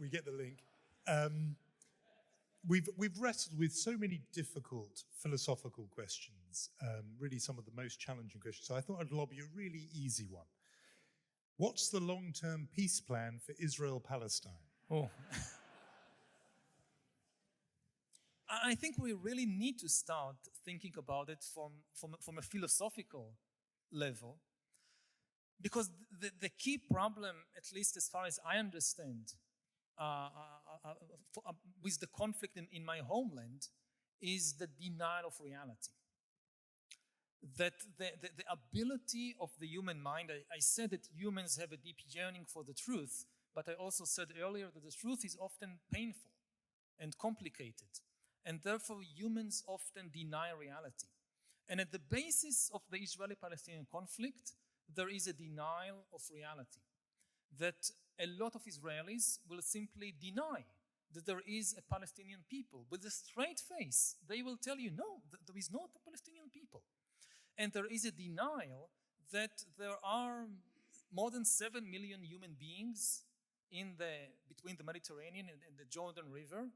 we get the link. We've wrestled with so many difficult philosophical questions, really some of the most challenging questions. So I thought I'd lob you a really easy one. What's the long-term peace plan for Israel-Palestine? Oh. I think we really need to start thinking about it from a philosophical level, because the key problem, at least as far as I understand, with the conflict in my homeland, is the denial of reality. That the ability of the human mind, I said that humans have a deep yearning for the truth, but I also said earlier that the truth is often painful and complicated, and therefore humans often deny reality. And at the basis of the Israeli-Palestinian conflict, there is a denial of reality, that a lot of Israelis will simply deny that there is a Palestinian people. With a straight face, they will tell you, no, there is not a Palestinian people. And there is a denial that there are more than 7 million human beings between the Mediterranean and the Jordan River.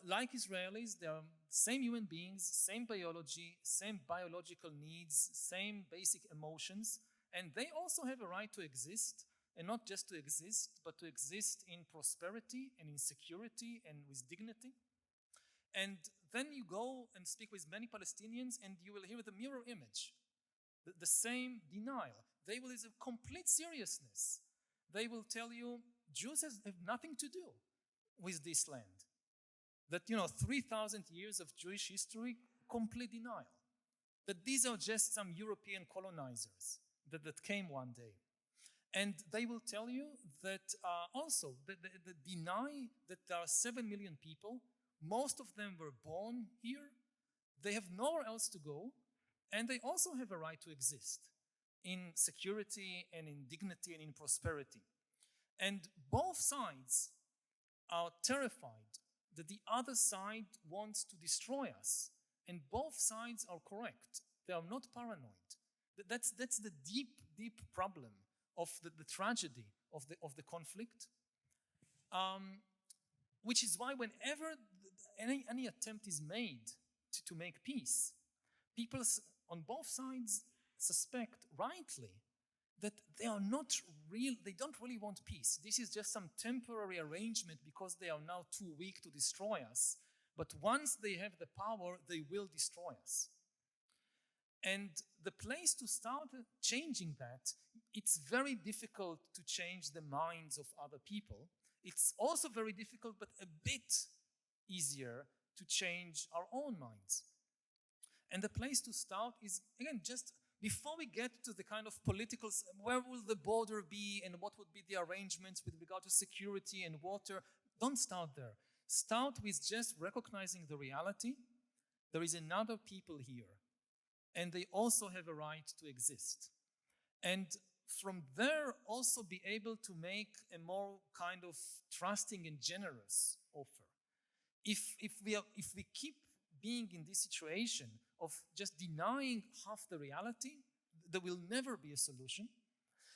Like Israelis, they are same human beings, same biology, same biological needs, same basic emotions, and they also have a right to exist, and not just to exist, but to exist in prosperity and in security and with dignity. And then you go and speak with many Palestinians and you will hear the mirror image, the same denial. They will, with a complete seriousness, they will tell you Jews have nothing to do with this land. That, 3,000 years of Jewish history, complete denial. That these are just some European colonizers that came one day. And they will tell you that also the deny that there are 7 million people, most of them were born here, they have nowhere else to go, and they also have a right to exist in security and in dignity and in prosperity. And both sides are terrified that the other side wants to destroy us, and both sides are correct. They are not paranoid. That's the deep problem of the tragedy of the conflict, which is why whenever any attempt is made to make peace, people on both sides suspect rightly that they don't really want peace. This is just some temporary arrangement because they are now too weak to destroy us. But once they have the power, they will destroy us. And the place to start changing that, it's very difficult to change the minds of other people. It's also very difficult, but a bit easier to change our own minds. And the place to start is, again, just before we get to the kind of political, where will the border be and what would be the arrangements with regard to security and water, don't start there. Start with just recognizing the reality. There is another people here, and they also have a right to exist. And from there, also be able to make a more kind of trusting and generous offer. If we keep being in this situation of just denying half the reality, there will never be a solution.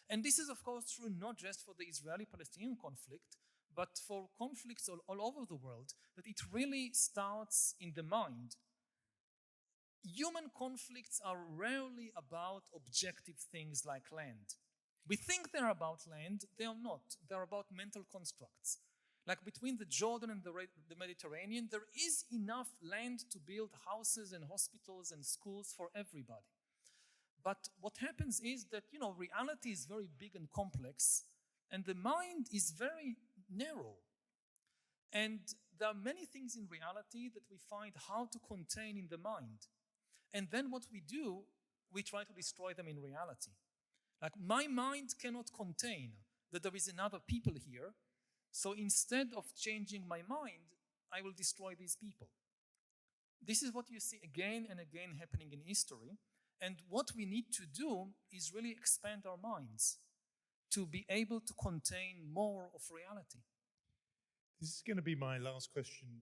And this is, of course, true not just for the Israeli-Palestinian conflict, but for conflicts all over the world, that it really starts in the mind. Human conflicts are rarely about objective things like land. We think they're about land, they are not. They're about mental constructs. Like between the Jordan and the Mediterranean, there is enough land to build houses and hospitals and schools for everybody. But what happens is that, reality is very big and complex, and the mind is very narrow. And there are many things in reality that we find hard to contain in the mind. And then what we do, we try to destroy them in reality. Like, my mind cannot contain that there is another people here, so instead of changing my mind, I will destroy these people. This is what you see again and again happening in history. And what we need to do is really expand our minds to be able to contain more of reality. This is going to be my last question